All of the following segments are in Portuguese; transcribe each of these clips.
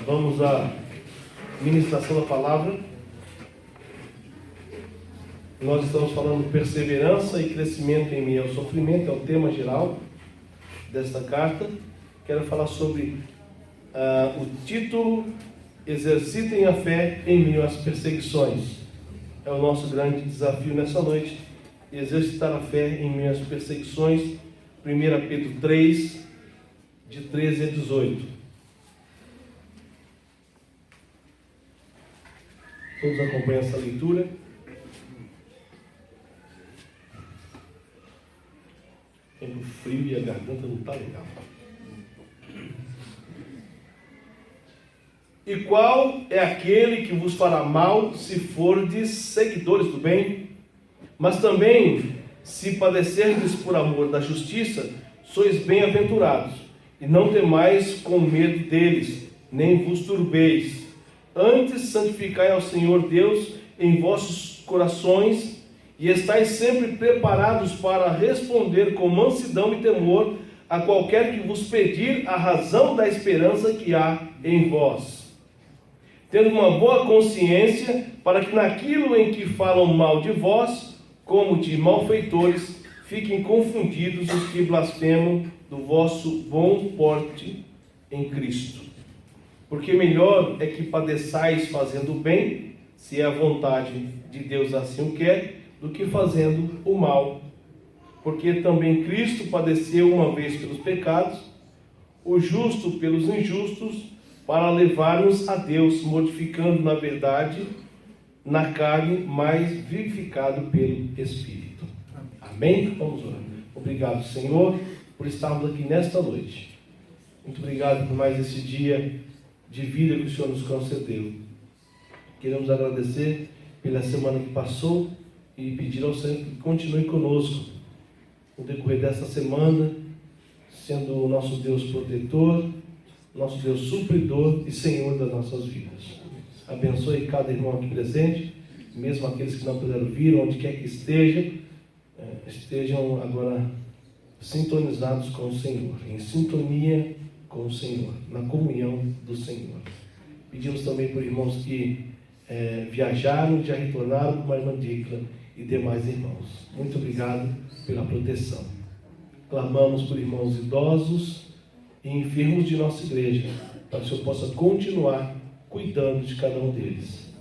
Vamos à ministração da palavra. Nós estamos falando de perseverança e crescimento em meio ao sofrimento, é o tema geral desta carta. Quero falar sobre o título: Exercitem a fé em meio às perseguições. É o nosso grande desafio nessa noite, exercitar a fé em meio às perseguições. 1 Pedro 3, de 13 a 18. Todos acompanham essa leitura. Tempo frio e a garganta não está legal. E qual é aquele que vos fará mal se fordes seguidores do bem? Mas também, se padecerdes por amor da justiça, sois bem-aventurados, e não temais com medo deles, nem vos turbeis. Antes santificai ao Senhor Deus em vossos corações, e estáis sempre preparados para responder com mansidão e temor a qualquer que vos pedir a razão da esperança que há em vós. Tendo uma boa consciência, para que naquilo em que falam mal de vós, como de malfeitores, fiquem confundidos os que blasfemam do vosso bom porte em Cristo. Porque melhor é que padeçais fazendo o bem, se é a vontade de Deus assim o quer, do que fazendo o mal. Porque também Cristo padeceu uma vez pelos pecados, o justo pelos injustos, para levar-nos a Deus, mortificando na verdade, na carne, mas vivificado pelo Espírito. Amém? Vamos orar. Obrigado, Senhor, por estarmos aqui nesta noite. Muito obrigado por mais esse dia de vida que o Senhor nos concedeu. Queremos agradecer pela semana que passou e pedir ao Senhor que continue conosco no decorrer dessa semana, sendo o nosso Deus protetor, nosso Deus supridor e Senhor das nossas vidas. Abençoe cada irmão aqui presente, mesmo aqueles que não puderam vir, onde quer que estejam agora sintonizados com o Senhor, em sintonia com o Senhor, na comunhão do Senhor. Pedimos também por irmãos que viajaram, já retornaram, como a irmã Dicla e demais irmãos. Muito obrigado pela proteção. Clamamos por irmãos idosos e enfermos de nossa igreja, para que o Senhor possa continuar cuidando de cada um deles.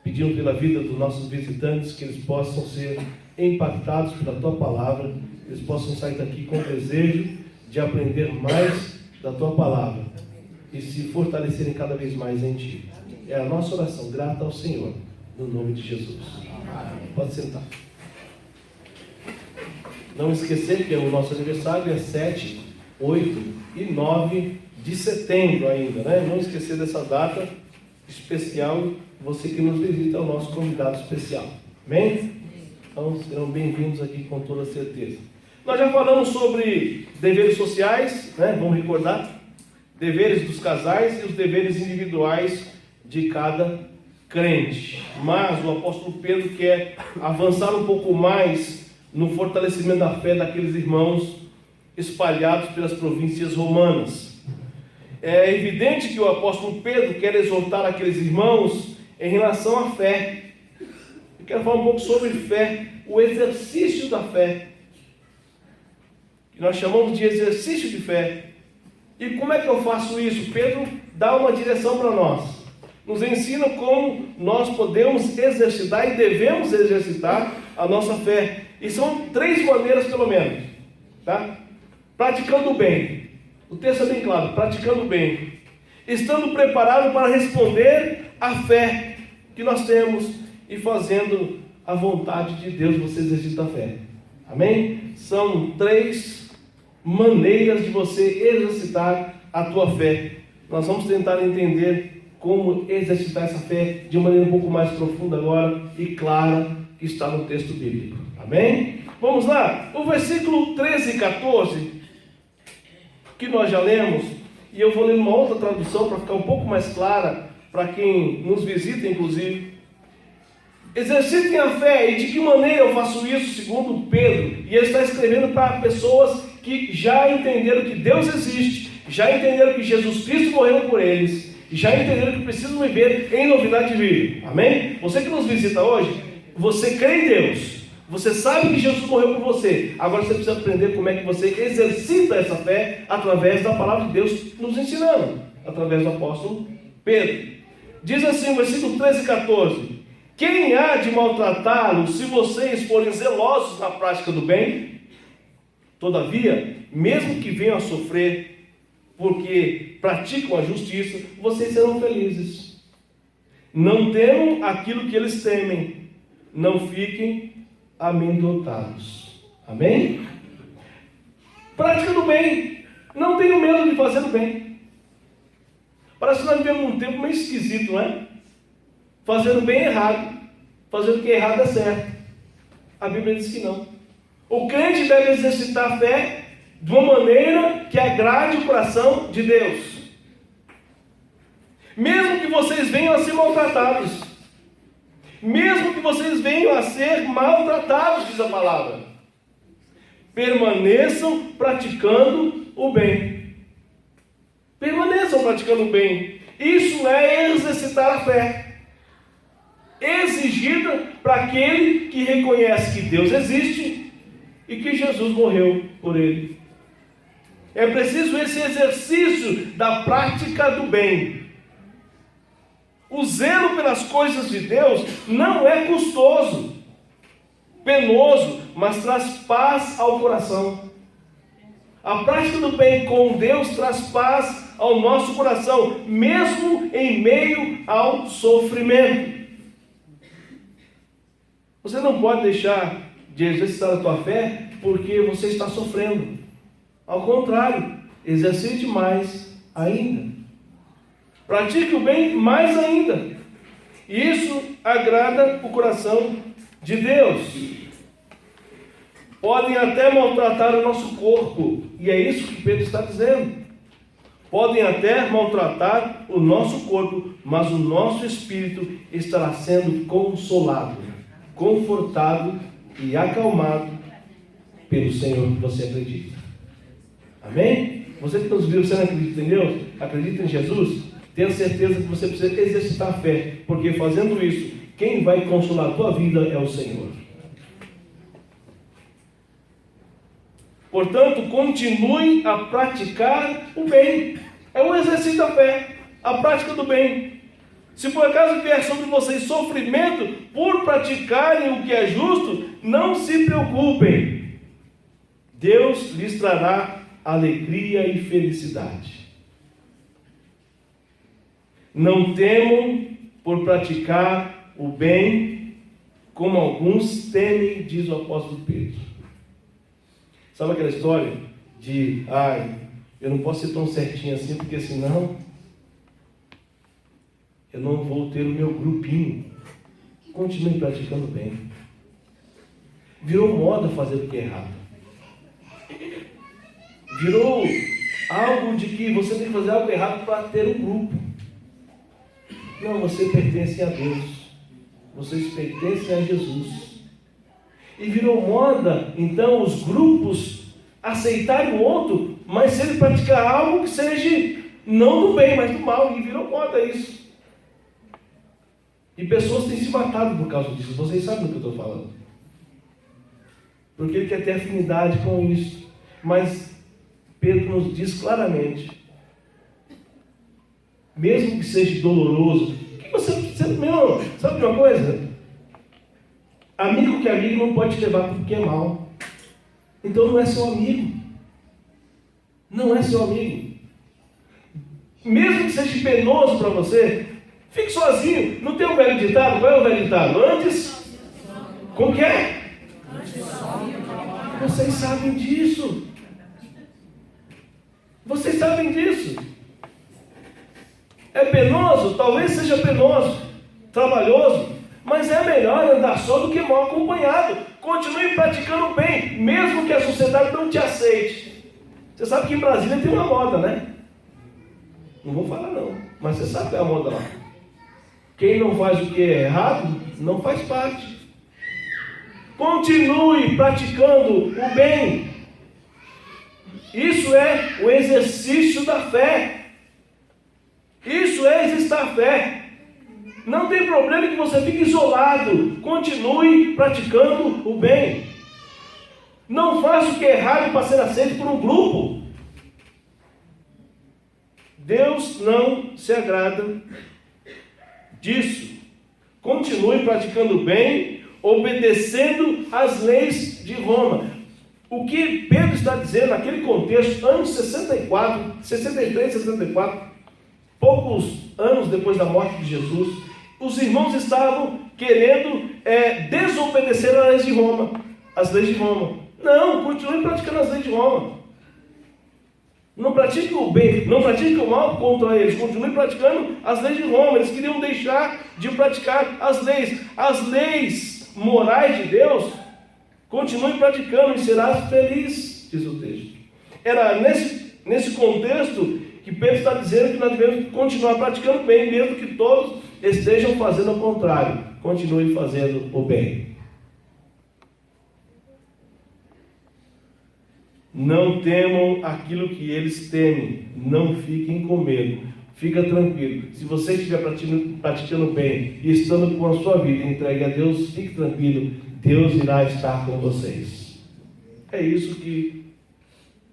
Pedimos pela vida dos nossos visitantes, que eles possam ser impactados pela Tua Palavra, que eles possam sair daqui com o desejo de aprender mais da Tua Palavra e se fortalecerem cada vez mais em Ti. É a nossa oração, grata ao Senhor, no nome de Jesus. Pode sentar. Não esquecer que o nosso aniversário é 7, 8 e 9 de setembro ainda, né? Não esquecer dessa data especial. Você que nos visita é o nosso convidado especial. Amém? Então serão bem-vindos aqui com toda certeza. Nós já falamos sobre deveres sociais, né? Vamos recordar? Deveres dos casais e os deveres individuais de cada crente. Mas o apóstolo Pedro quer avançar um pouco mais no fortalecimento da fé daqueles irmãos espalhados pelas províncias romanas. É evidente que o apóstolo Pedro quer exortar aqueles irmãos em relação à fé. Eu quero falar um pouco sobre fé, o exercício da fé, que nós chamamos de exercício de fé. E como é que eu faço isso? Pedro dá uma direção para nós, nos ensina como nós podemos exercitar e devemos exercitar a nossa fé. E são 3 maneiras pelo menos, tá? Praticando o bem. O texto é bem claro, praticando o bem. Estando preparado para responder à fé que nós temos e fazendo a vontade de Deus, você exercita a fé. Amém? São 3 maneiras de você exercitar a tua fé. Nós vamos tentar entender como exercitar essa fé de uma maneira um pouco mais profunda agora e clara que está no texto bíblico. Amém? Vamos lá. O versículo 13 e 14... que nós já lemos, e eu vou ler uma outra tradução para ficar um pouco mais clara para quem nos visita, inclusive. Exercitem a fé. E de que maneira eu faço isso? Segundo Pedro, e ele está escrevendo para pessoas que já entenderam que Deus existe, já entenderam que Jesus Cristo morreu por eles, já entenderam que precisam viver em novidade de vida. Amém? Você que nos visita hoje, você crê em Deus, você sabe que Jesus morreu por você. Agora você precisa aprender como é que você exercita essa fé através da palavra de Deus nos ensinando, através do apóstolo Pedro. Diz assim, versículo 13 e 14: quem há de maltratá-los se vocês forem zelosos na prática do bem? Todavia, mesmo que venham a sofrer porque praticam a justiça, vocês serão felizes. Não temam aquilo que eles temem, não fiquem amedrontados. Amém? Prática do bem. Não tenham medo de fazer o bem. Parece que nós vivemos um tempo meio esquisito, não é? Fazendo o bem é errado, fazendo o que é errado é certo. A Bíblia diz que não. O crente deve exercitar a fé de uma maneira que agrade o coração de Deus. Mesmo que vocês venham a ser maltratados, mesmo que vocês venham a ser maltratados, diz a palavra, permaneçam praticando o bem. Permaneçam praticando o bem. Isso é exercitar a fé, exigida para aquele que reconhece que Deus existe e que Jesus morreu por ele. É preciso esse exercício da prática do bem. O zelo pelas coisas de Deus não é custoso, penoso, mas traz paz ao coração. A prática do bem com Deus traz paz ao nosso coração, mesmo em meio ao sofrimento. Você não pode deixar de exercitar a tua fé porque você está sofrendo. Ao contrário, exercite mais ainda. Pratique o bem mais ainda. Isso agrada o coração de Deus. Podem até maltratar o nosso corpo, e é isso que Pedro está dizendo. Podem até maltratar o nosso corpo, mas o nosso espírito estará sendo consolado, confortado e acalmado pelo Senhor que você acredita. Amém? Você que nos viu, você não acredita em Deus? Acredita em Jesus? Tenha certeza que você precisa exercitar a fé, porque fazendo isso, quem vai consolar a tua vida é o Senhor. Portanto, continue a praticar o bem. É um exercício da fé, a prática do bem. Se por acaso vier sobre vocês sofrimento por praticarem o que é justo, não se preocupem. Deus lhes trará alegria e felicidade. Não temam por praticar o bem, como alguns temem, diz o apóstolo Pedro. Sabe aquela história de, eu não posso ser tão certinho assim, porque senão eu não vou ter o meu grupinho. Continue praticando bem. Virou moda fazer o que é errado. Virou algo de que você tem que fazer algo errado para ter um grupo. Não, você pertence a Deus. Vocês pertencem a Jesus. E virou moda, então, os grupos aceitarem o outro, mas se ele praticar algo que seja não do bem, mas do mal. E virou moda isso. E pessoas têm se matado por causa disso. Vocês sabem do que eu estou falando. Porque ele quer ter afinidade com isso. Mas Pedro nos diz claramente, mesmo que seja doloroso, que você meu, sabe de uma coisa? Amigo que é amigo não pode te levar porque é mal. Então não é seu amigo. Não é seu amigo. Mesmo que seja penoso para você, fique sozinho. Não tem um velho ditado? Qual é o velho ditado? Antes, como que é? Vocês sabem disso. Vocês sabem disso. É penoso? Talvez seja penoso, trabalhoso, mas é melhor andar só do que mal acompanhado. Continue praticando o bem, mesmo que a sociedade não te aceite. Você sabe que em Brasília tem uma moda, né? Não vou falar não, mas você sabe que é a moda lá. Quem não faz o que é errado, não faz parte. Continue praticando o bem. Isso é o exercício da fé. Isso é exercitar a fé. Não tem problema que você fique isolado. Continue praticando o bem. Não faça o que é errado para ser aceito por um grupo. Deus não se agrada disso. Continue praticando o bem, obedecendo às leis de Roma. O que Pedro está dizendo naquele contexto, anos 63, 64, poucos anos depois da morte de Jesus, os irmãos estavam querendo desobedecer às leis de Roma. As leis de Roma. Não, continue praticando as leis de Roma. Não pratique o bem, não pratique o mal contra eles. Continue praticando as leis de Roma. Eles queriam deixar de praticar as leis. As leis morais de Deus, continue praticando e serás feliz, diz o texto. Era nesse contexto que Pedro está dizendo que nós devemos continuar praticando bem, mesmo que todos estejam fazendo o contrário. Continue fazendo o bem. Não temam aquilo que eles temem. Não fiquem com medo. Fica tranquilo. Se você estiver praticando bem e estando com a sua vida entregue a Deus, fique tranquilo. Deus irá estar com vocês. É isso que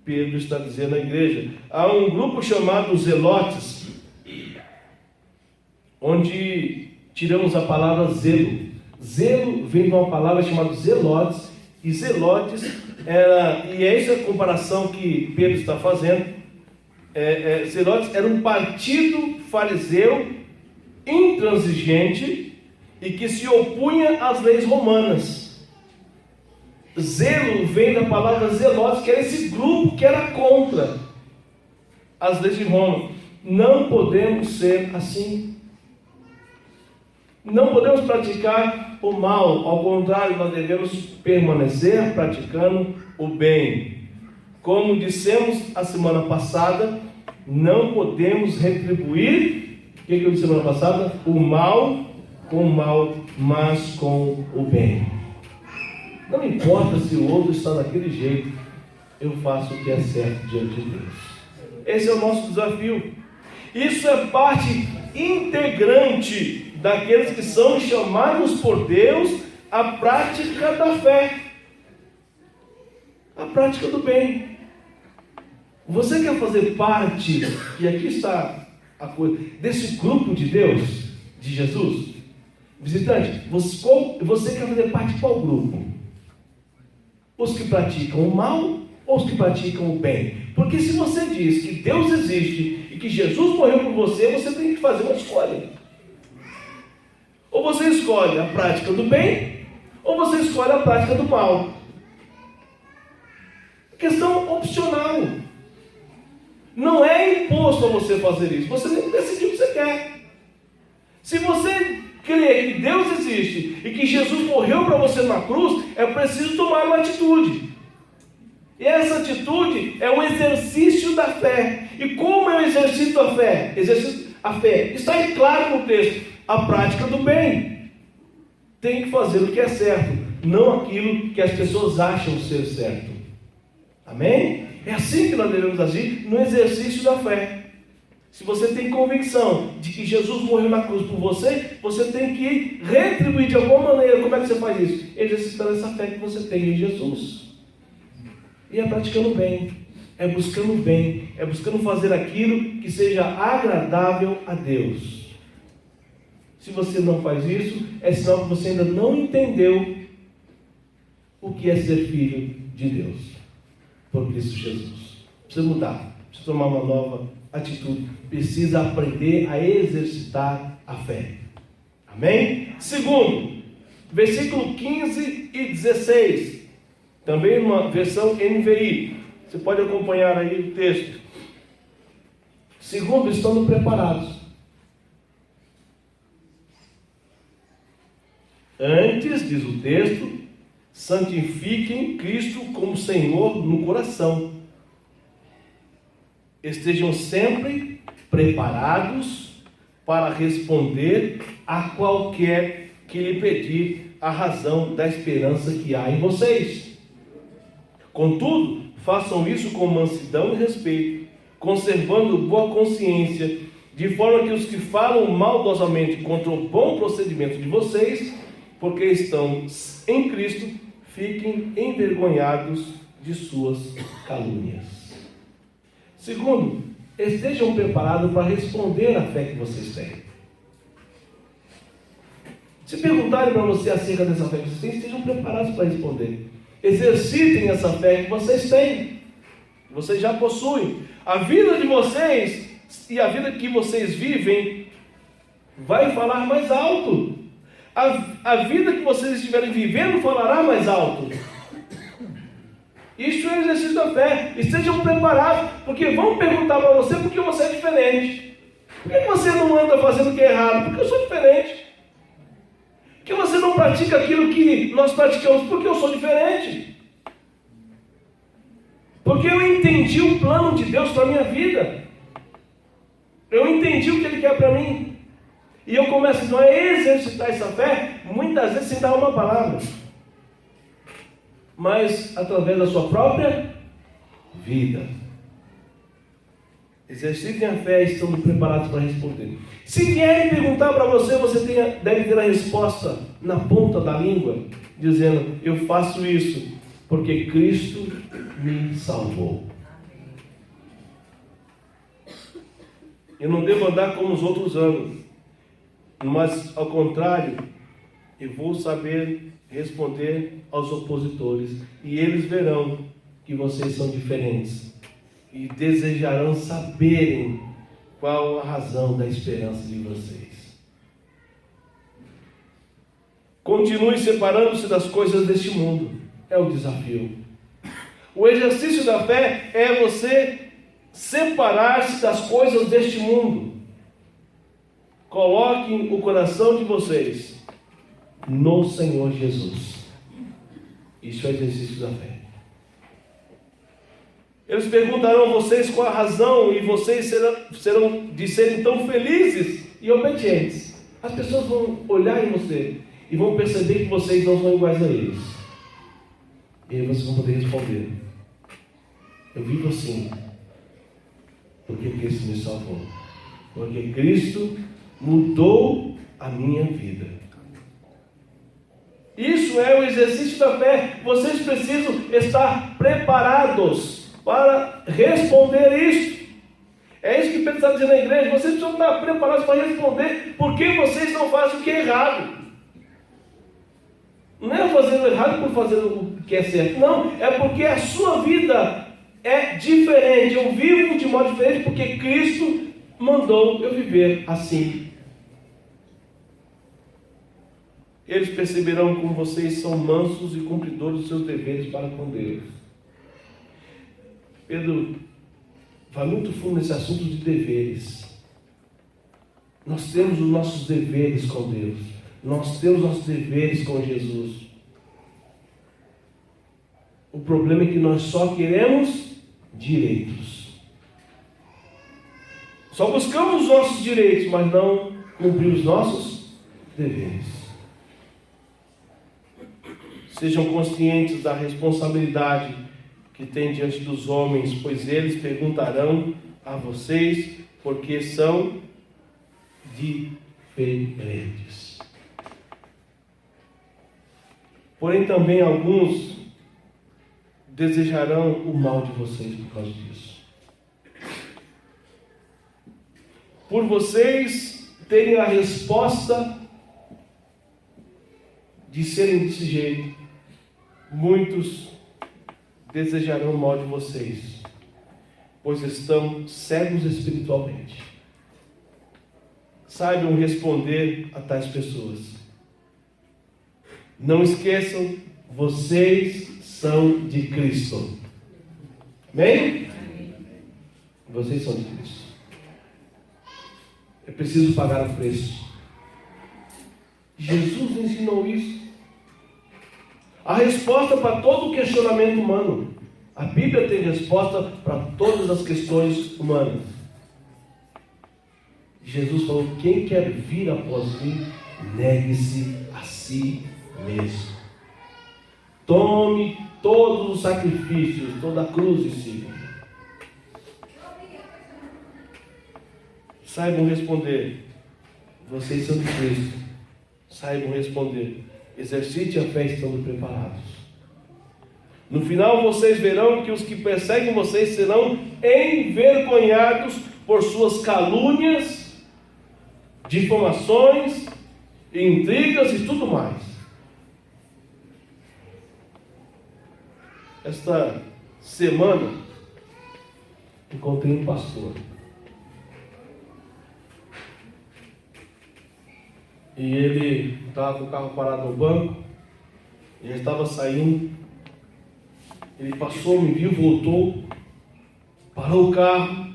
Pedro está dizendo à igreja. Há um grupo chamado Zelotes, onde tiramos a palavra zelo. Zelo vem de uma palavra chamada zelotes, e zelotes e essa é a comparação que Pedro está fazendo. Zelotes era um partido fariseu intransigente e que se opunha às leis romanas. Zelo vem da palavra zelotes, que era esse grupo que era contra as leis de Roma. Não podemos ser assim. Não podemos praticar o mal, ao contrário, nós devemos permanecer praticando o bem. Como dissemos a semana passada, não podemos retribuir, o que eu disse semana passada? O mal com o mal, mas com o bem. Não importa se o outro está daquele jeito, eu faço o que é certo diante de Deus. Esse é o nosso desafio. Isso é parte integrante daqueles que são chamados por Deus à prática da fé, a prática do bem. Você quer fazer parte, e aqui está a coisa, desse grupo de Deus, de Jesus? Visitante, você quer fazer parte de qual grupo? Os que praticam o mal ou os que praticam o bem? Porque se você diz que Deus existe e que Jesus morreu por você, você tem que fazer uma escolha. Ou você escolhe a prática do bem, ou você escolhe a prática do mal. Questão opcional. Não é imposto a você fazer isso. Você tem que decidir o que você quer. Se você crê que Deus existe e que Jesus morreu para você na cruz, é preciso tomar uma atitude. E essa atitude é um exercício da fé. E como é o exercício da fé? A fé está aí claro no texto. A prática do bem. Tem que fazer o que é certo, não aquilo que as pessoas acham ser certo. Amém? É assim que nós devemos agir no exercício da fé. Se você tem convicção de que Jesus morreu na cruz por você, você tem que retribuir de alguma maneira. Como é que você faz isso? Exercitando essa fé que você tem em Jesus. E é praticando o bem, é buscando o bem, é buscando fazer aquilo que seja agradável a Deus. Se você não faz isso, é sinal que você ainda não entendeu o que é ser filho de Deus por Cristo Jesus. Precisa mudar, precisa tomar uma nova atitude, precisa aprender a exercitar a fé. Amém? Segundo, versículo 15 e 16, também uma versão NVI. Você pode acompanhar aí o texto. Segundo, estando preparados. Antes, diz o texto, santifiquem Cristo como Senhor no coração. Estejam sempre preparados para responder a qualquer que lhe pedir a razão da esperança que há em vocês. Contudo, façam isso com mansidão e respeito, conservando boa consciência, de forma que os que falam maldosamente contra o bom procedimento de vocês, porque estão em Cristo, fiquem envergonhados de suas calúnias. Segundo, estejam preparados para responder à fé que vocês têm. Se perguntarem para você acerca dessa fé que vocês têm, estejam preparados para responder. Exercitem essa fé que vocês têm, que vocês já possuem. A vida de vocês e a vida que vocês vivem vai falar mais alto. A vida que vocês estiverem vivendo falará mais alto. Isso é o exercício da fé. Estejam preparados, porque vão perguntar para você por que você é diferente. Por que você não anda fazendo o que é errado? Porque eu sou diferente. Por que você não pratica aquilo que nós praticamos? Porque eu sou diferente. Porque eu entendi o plano de Deus para a minha vida. Eu entendi o que Ele quer para mim. E eu começo então a exercitar essa fé, muitas vezes sem dar uma palavra, mas através da sua própria vida. Exercitem a fé e estão preparados para responder. Se vierem perguntar para você, você deve ter a resposta na ponta da língua, dizendo: eu faço isso porque Cristo me salvou. Eu não devo andar como os outros andam, mas ao contrário, eu vou saber responder aos opositores, e eles verão que vocês são diferentes e desejarão saberem qual a razão da esperança de vocês. Continue separando-se das coisas deste mundo, é o desafio. O exercício da fé é você separar-se das coisas deste mundo. Coloquem o coração de vocês no Senhor Jesus. Isso é exercício da fé. Eles perguntarão a vocês qual a razão, e vocês serão de serem tão felizes e obedientes. As pessoas vão olhar em você e vão perceber que vocês não são iguais a eles. E aí vocês vão poder responder: eu vivo assim porque Cristo me salvou, porque Cristo mudou a minha vida. Isso é o exercício da fé. Vocês precisam estar preparados para responder isso. É isso que Pedro está dizendo à igreja. Vocês precisam estar preparados para responder porque vocês não fazem o que é errado. Não é fazendo errado por fazer o que é certo. Não, é porque a sua vida é diferente. Eu vivo de modo diferente porque Cristo mandou eu viver assim. Eles perceberão como vocês são mansos e cumpridores dos seus deveres para com Deus. Pedro vai muito fundo nesse assunto de deveres. Nós temos os nossos deveres com Deus. Nós temos nossos deveres com Jesus. O problema é que nós só queremos direitos. Só buscamos os nossos direitos, mas não cumprir os nossos deveres. Sejam conscientes da responsabilidade que têm diante dos homens, pois eles perguntarão a vocês porque são diferentes. Porém, também alguns desejarão o mal de vocês por causa disso. Por vocês terem a resposta de serem desse jeito, muitos desejarão o mal de vocês, pois estão cegos espiritualmente. Saibam responder a tais pessoas. Não esqueçam, vocês são de Cristo. Amém? Vocês são de Cristo. É preciso pagar o preço. Jesus ensinou isso. A resposta para todo o questionamento humano. A Bíblia tem resposta para todas as questões humanas. Jesus falou: quem quer vir após mim, negue-se a si mesmo. Tome todos os sacrifícios, toda a cruz em si. Saibam responder. Vocês são de Cristo. Saibam responder. Exercite a fé estando preparados. No final vocês verão que os que perseguem vocês serão envergonhados por suas calúnias, difamações, intrigas e tudo mais. Esta semana encontrei um pastor. E ele estava com o carro parado no banco. Ele estava saindo. Ele passou, me viu, voltou. Parou o carro.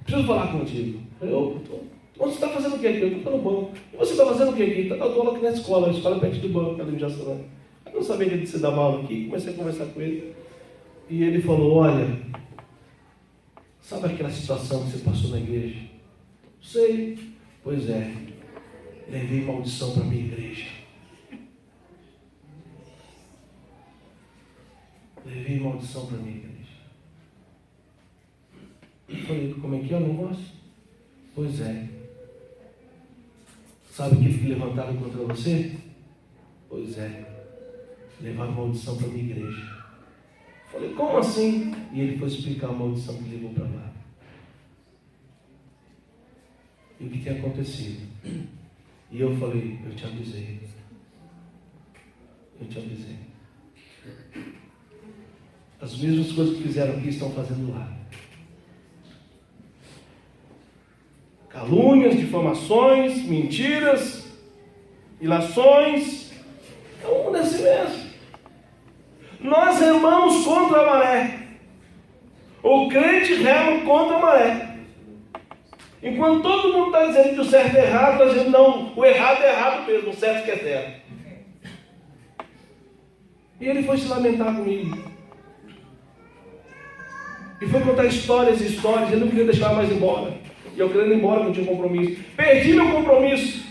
Preciso falar contigo. Eu falei, você está fazendo o que aqui? Eu estou no banco. E você está fazendo o que aqui? Eu estou aqui na escola. A escola é perto do banco, ali em Jaçanã. Eu não sabia que ele se dava aula aqui. Comecei a conversar com ele. E ele falou, olha, sabe aquela situação que você passou na igreja? Sei. Pois é. Levei maldição para a minha igreja. Levei maldição para a minha igreja. Eu falei, como é que é o negócio? Pois é. Sabe aquele que levantaram contra você? Pois é. Levaram maldição para a minha igreja. Eu falei, como assim? E ele foi explicar a maldição que levou para lá. E o que tem acontecido? E eu falei, eu te avisei. Eu te avisei. As mesmas coisas que fizeram aqui estão fazendo lá. Calúnias, difamações, mentiras, ilações. É um desse mesmo. Nós remamos contra a maré. O crente rema contra a maré. Enquanto todo mundo está dizendo que o certo é errado, nós dizemos, não, o errado é errado mesmo, o certo que é certo. E ele foi se lamentar comigo. E foi contar histórias e histórias, ele não queria deixar mais embora. E eu querendo ir embora, não tinha compromisso. Perdi meu compromisso.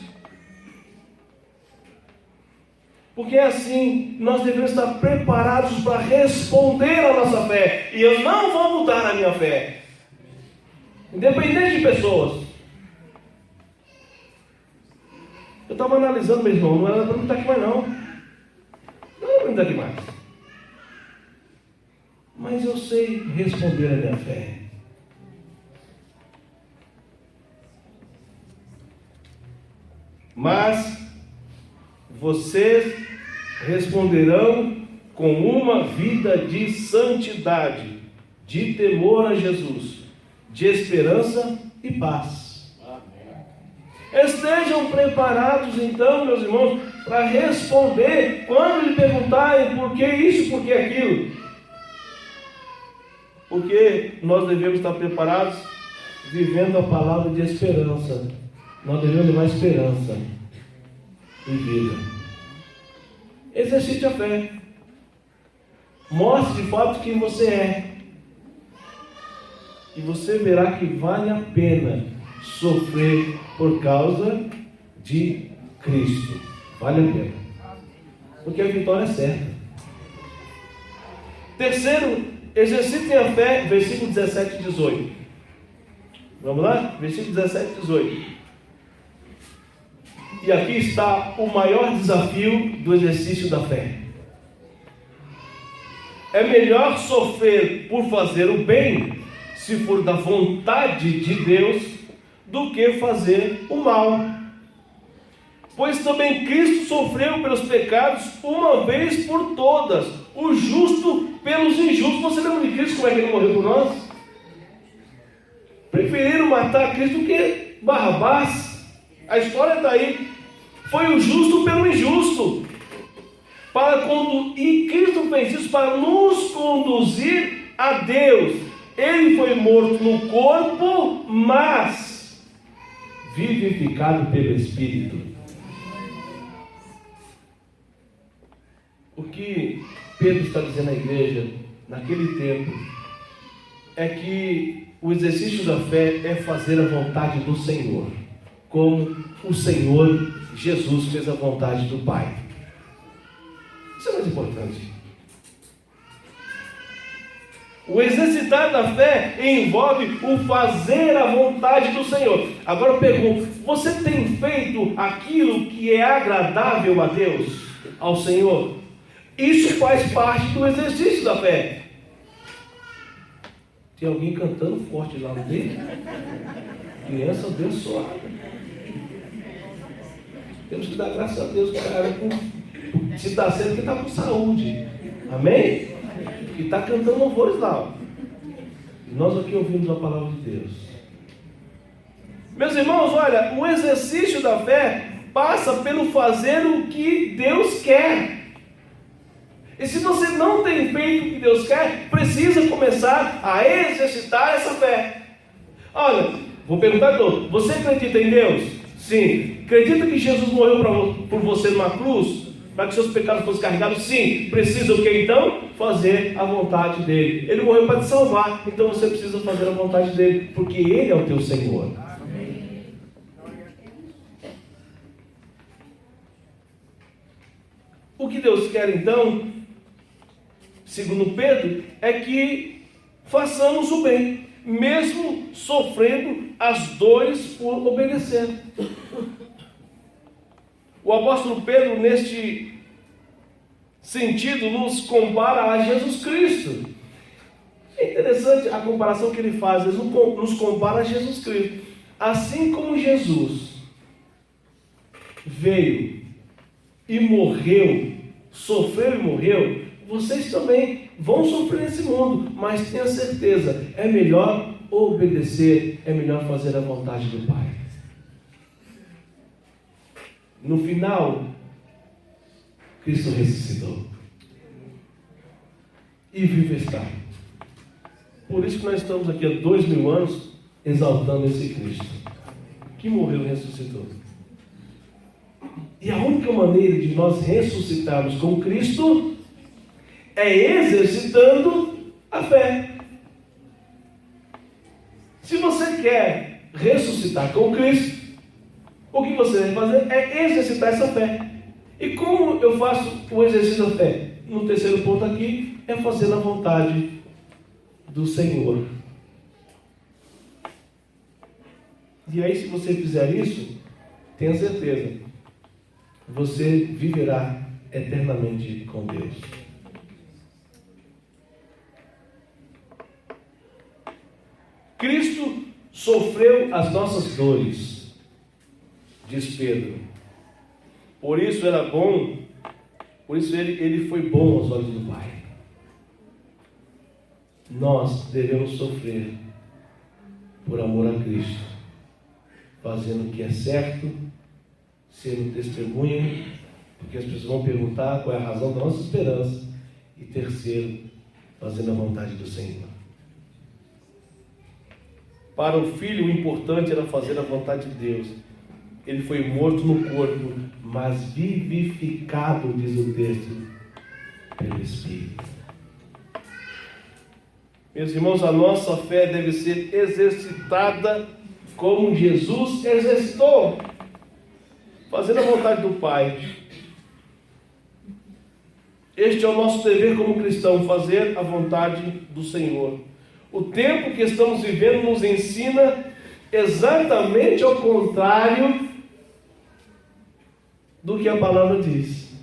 Porque é assim, nós devemos estar preparados para responder à nossa fé. E eu não vou mudar a minha fé. Independente de pessoas. Eu estava analisando, meu irmão, não era para mim estar aqui mais não. Não era para mim estar aqui mais. Mas eu sei responder a minha fé. Mas vocês responderão com uma vida de santidade, de temor a Jesus, de esperança e paz. Amém. Estejam preparados então, meus irmãos, para responder quando lhe perguntarem por que isso, por que aquilo. Porque nós devemos estar preparados vivendo a palavra de esperança. Nós devemos levar esperança em vida. Exercite a fé. Mostre de fato quem você é. E você verá que vale a pena sofrer por causa de Cristo. Vale a pena. Porque a vitória é certa. Terceiro, exercitem a fé, versículo 17 e 18. Vamos lá? Versículo 17 e 18. E aqui está o maior desafio do exercício da fé. É melhor sofrer por fazer o bem, se for da vontade de Deus, do que fazer o mal. Pois também Cristo sofreu pelos pecados uma vez por todas, o justo pelos injustos. Você lembra de Cristo, como é que ele morreu por nós? Preferiram matar Cristo do que Barrabás. A história está aí. Foi o justo pelo injusto. E Cristo fez isso para nos conduzir a Deus. Ele foi morto no corpo, mas vivificado pelo Espírito. O que Pedro está dizendo à igreja naquele tempo é que o exercício da fé é fazer a vontade do Senhor, como o Senhor Jesus fez a vontade do Pai. Isso é mais importante. O exercitar da fé envolve o fazer a vontade do Senhor. Agora eu pergunto, você tem feito aquilo que é agradável a Deus, ao Senhor? Isso faz parte do exercício da fé. Tem alguém cantando forte lá no meio? Criança abençoada. Temos que dar graças a Deus, cara. Se está sendo, porque está com saúde. Amém? E está cantando louvores lá. E nós aqui ouvimos a palavra de Deus. Meus irmãos, olha, o exercício da fé passa pelo fazer o que Deus quer. E se você não tem feito o que Deus quer, precisa começar a exercitar essa fé. Olha, vou perguntar a todos: você acredita em Deus? Sim. Acredita que Jesus morreu por você numa cruz, para que seus pecados fossem carregados? Sim. Precisa o que então? Fazer a vontade dele. Ele morreu para te salvar, então você precisa fazer a vontade dele, porque ele é o teu Senhor. O que Deus quer então, segundo Pedro, é que façamos o bem, mesmo sofrendo as dores por obedecer. O apóstolo Pedro, neste sentido, nos compara a Jesus Cristo. É interessante a comparação que ele faz. Ele nos compara a Jesus Cristo. Assim como Jesus veio e morreu, sofreu e morreu, vocês também vão sofrer nesse mundo, mas tenha certeza, é melhor obedecer, é melhor fazer a vontade do Pai. No final, Cristo ressuscitou e vive está. Por isso que nós estamos aqui há 2000 anos exaltando esse Cristo que morreu e ressuscitou. E a única maneira de nós ressuscitarmos com Cristo é exercitando a fé. Se você quer ressuscitar com Cristo, o que você deve fazer é exercitar essa fé. E como eu faço o exercício da fé? No terceiro ponto aqui, é fazer a vontade do Senhor. E aí, se você fizer isso, tenha certeza, você viverá eternamente com Deus. Cristo sofreu as nossas dores, diz Pedro. Por isso era bom, por isso ele foi bom aos olhos do Pai. Nós devemos sofrer por amor a Cristo, fazendo o que é certo, sendo testemunha, porque as pessoas vão perguntar qual é a razão da nossa esperança, e terceiro, fazendo a vontade do Senhor. Para o filho, o importante era fazer a vontade de Deus. Ele foi morto no corpo, mas vivificado, diz o texto, pelo Espírito. Meus irmãos, a nossa fé deve ser exercitada como Jesus exercitou, fazendo a vontade do Pai. Este é o nosso dever como cristão, fazer a vontade do Senhor. O tempo que estamos vivendo nos ensina exatamente ao contrário do que a palavra diz.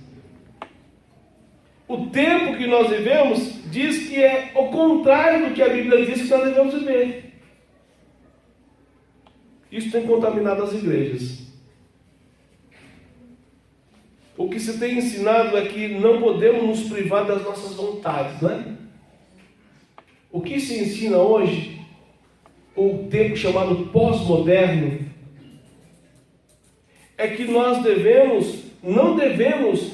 O tempo que nós vivemos diz que é o contrário do que a Bíblia diz que nós devemos viver. Isso tem contaminado as igrejas. O que se tem ensinado é que não podemos nos privar das nossas vontades, né? O que se ensina hoje, o tempo chamado pós-moderno, é que nós não devemos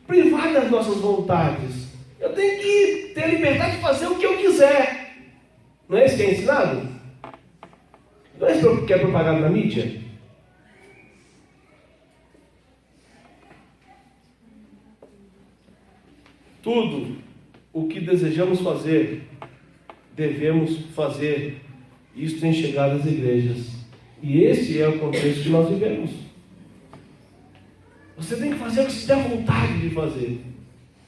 privar das nossas vontades. Eu tenho que ter liberdade de fazer o que eu quiser. Não é isso que é ensinado? Não é isso que é propagado na mídia? Tudo o que desejamos fazer, devemos fazer. Isso tem chegado às igrejas. E esse é o contexto que nós vivemos. Você tem que fazer o que você tem vontade de fazer.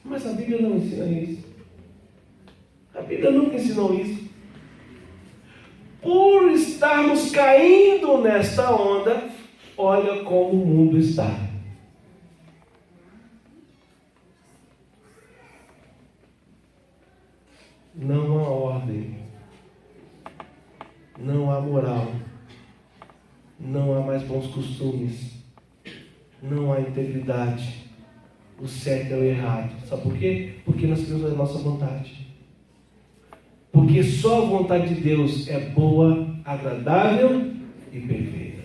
Mas a Bíblia não ensina isso. A Bíblia nunca ensinou isso. Por estarmos caindo nesta onda, olha como o mundo está. Não há ordem, não há moral, não há mais bons costumes, não há integridade. O certo é o errado. Sabe por quê? Porque nós queremos a nossa vontade. Porque só a vontade de Deus é boa, agradável e perfeita.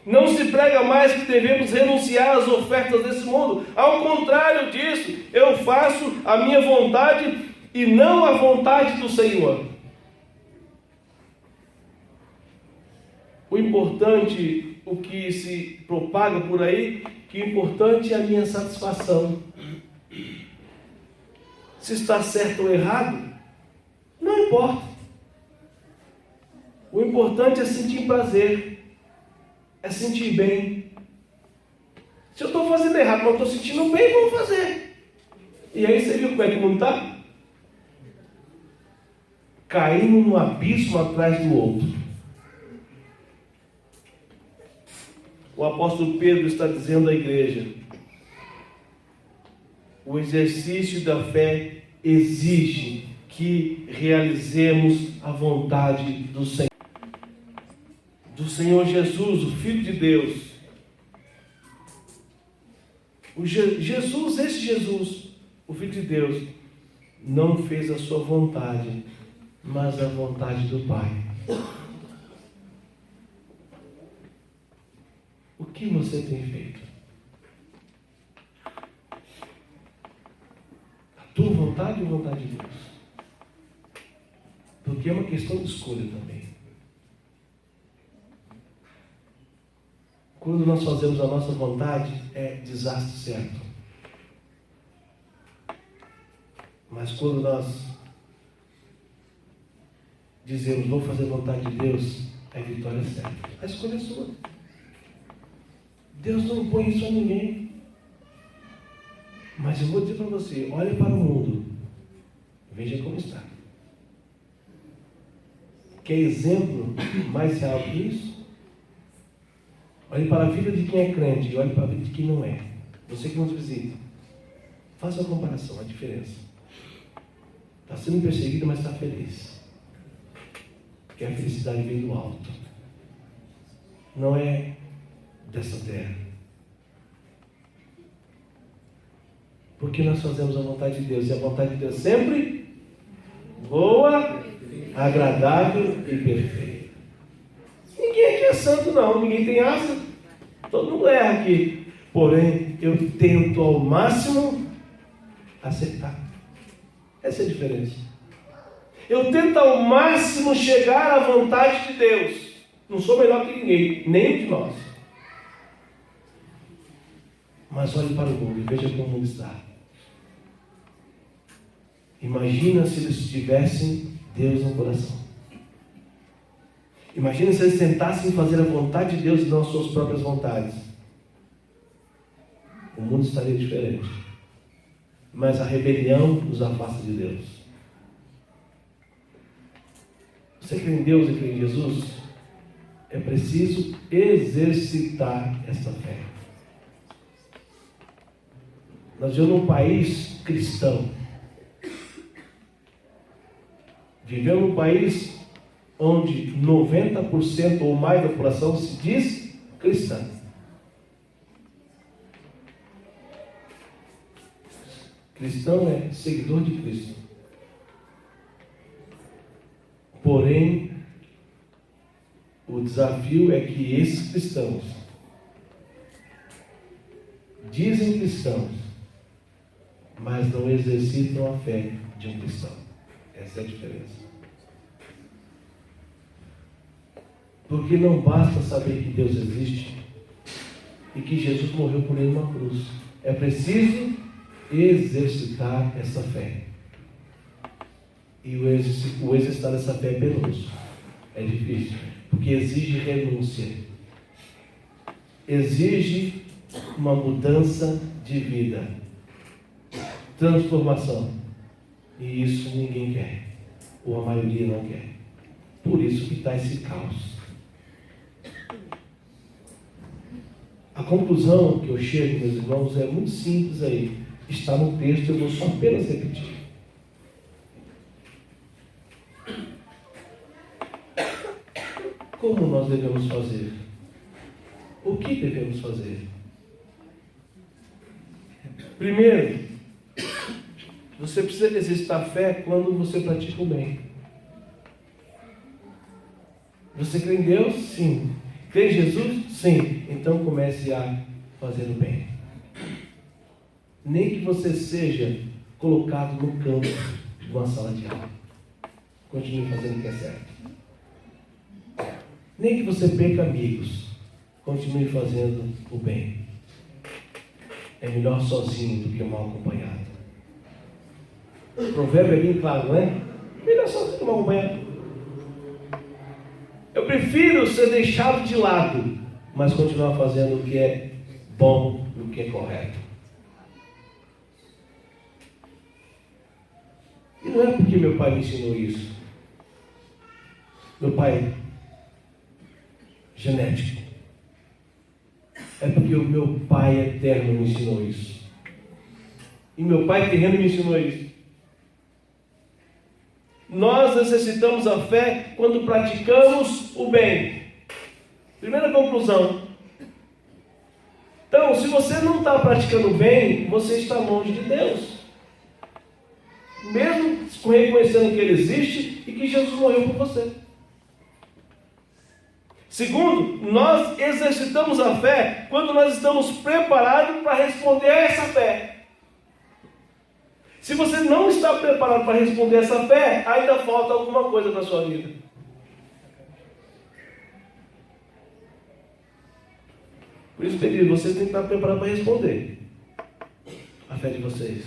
Não se prega mais que devemos renunciar às ofertas desse mundo. Ao contrário disso, eu faço a minha vontade e não a vontade do Senhor. O importante, o que se propaga por aí, que o importante é a minha satisfação. Se está certo ou errado, não importa. O importante é sentir prazer, é sentir bem. Se eu estou fazendo errado, mas estou sentindo bem, vou fazer. E aí você viu como é que o mundo está? Caindo num abismo atrás do outro. O apóstolo Pedro está dizendo à igreja: o exercício da fé exige que realizemos a vontade do Senhor. Do Senhor Jesus, o Filho de Deus. Esse Jesus, o Filho de Deus, não fez a sua vontade, mas a vontade do Pai. O que você tem feito? A tua vontade ou a vontade de Deus? Porque é uma questão de escolha também. Quando nós fazemos a nossa vontade, é desastre certo. Mas quando nós dizemos, vou fazer a vontade de Deus, é vitória certa. A escolha é sua. Deus não impõe isso a ninguém. Mas eu vou dizer para você, olha para o mundo, veja como está. Quer exemplo mais real que isso? Olhe para a vida de quem é crente e olhe para a vida de quem não é. Você que nos visita. Faça a comparação, a diferença. Está sendo perseguido, mas está feliz. Porque a felicidade vem do alto. Não é dessa terra. Porque nós fazemos a vontade de Deus. E a vontade de Deus sempre boa, agradável e perfeita. Ninguém aqui é santo não. Ninguém tem asa. Todo mundo erra aqui. Porém, eu tento ao máximo acertar. Essa é a diferença. Eu tento ao máximo chegar à vontade de Deus. Não sou melhor que ninguém, nem de nós. Mas olhe para o mundo e veja como o mundo está. Imagina se eles tivessem Deus no coração. Imagina se eles tentassem fazer a vontade de Deus e não as suas próprias vontades. O mundo estaria diferente. Mas a rebelião nos afasta de Deus. Você crê em Deus e crê em Jesus? É preciso exercitar essa fé. Nós vivemos num país cristão. Vivemos num país onde 90% ou mais da população se diz cristã. Cristão é seguidor de Cristo. Porém, o desafio é que esses cristãos dizem cristãos, mas não exercitam a fé de um cristão. Essa é a diferença. Porque não basta saber que Deus existe e que Jesus morreu por ele numa cruz. É preciso exercitar essa fé. E o exercitar essa fé é penoso. É difícil. Porque exige renúncia. Exige uma mudança de vida, transformação. E isso ninguém quer, ou a maioria não quer. Por isso que está esse caos. A conclusão que eu chego, meus irmãos, é muito simples aí. Está no texto, eu vou só apenas repetir. Como nós devemos fazer? O que devemos fazer? Primeiro, você precisa exercitar fé quando você pratica o bem. Você crê em Deus? Sim. Crê em Jesus? Sim. Então comece a fazer o bem. Nem que você seja colocado no campo de uma sala de aula. Continue fazendo o que é certo. Nem que você perca amigos. Continue fazendo o bem. É melhor sozinho do que mal acompanhado. O provérbio é bem claro, não é? Melhor sozinho do que mal acompanhado. Eu prefiro ser deixado de lado, mas continuar fazendo o que é bom, o que é correto. E não é porque meu pai me ensinou isso. Meu pai genético. É porque o meu pai eterno me ensinou isso. E meu pai terreno me ensinou isso. Nós necessitamos a fé quando praticamos o bem. Primeira conclusão. Então, se você não está praticando o bem, você está longe de Deus. Mesmo reconhecendo que Ele existe e que Jesus morreu por você. Segundo, nós exercitamos a fé quando nós estamos preparados para responder a essa fé. Se você não está preparado para responder essa fé, ainda falta alguma coisa na sua vida. Por isso, querido, vocês têm que estar preparados para responder a fé de vocês.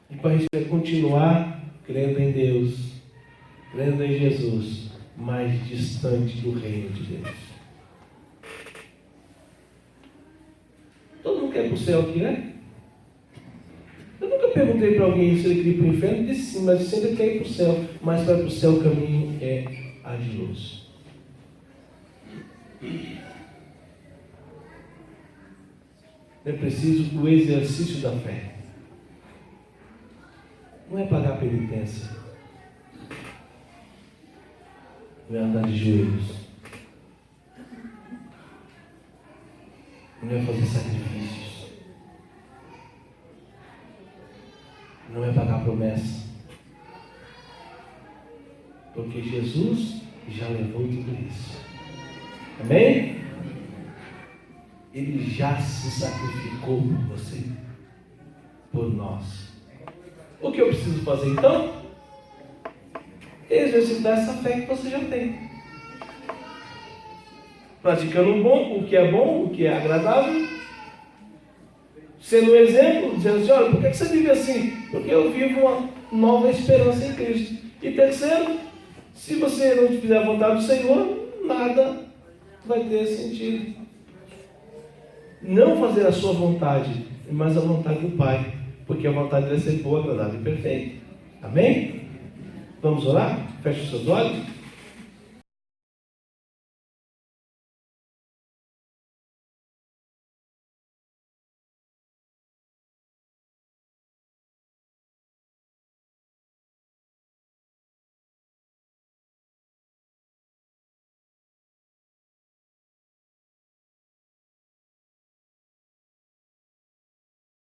E para continuar crendo em Deus, crendo em Jesus, mais distante do reino de Deus. Todo mundo quer ir para o céu aqui, né? Eu nunca perguntei para alguém se ele queria ir para o inferno. Ele disse sim, mas sempre quer ir para o céu. Mas para ir para o céu o caminho é argiloso. É preciso o exercício da fé. Não é pagar penitência. Não é andar de joelhos. Não é fazer sacrifícios. Não é pagar promessa. Porque Jesus já levou tudo isso. Amém? Ele já se sacrificou por você. Por nós. O que eu preciso fazer então? Exercitar essa fé que você já tem. Praticando o que é bom, o que é agradável. Sendo um exemplo, dizendo assim, olha, por que você vive assim? Porque eu vivo uma nova esperança em Cristo. E terceiro, se você não fizer a vontade do Senhor, nada vai ter sentido. Não fazer a sua vontade, mas a vontade do Pai. Porque a vontade dele é ser boa, agradável e perfeita. Amém? Vamos orar? Feche os seus olhos.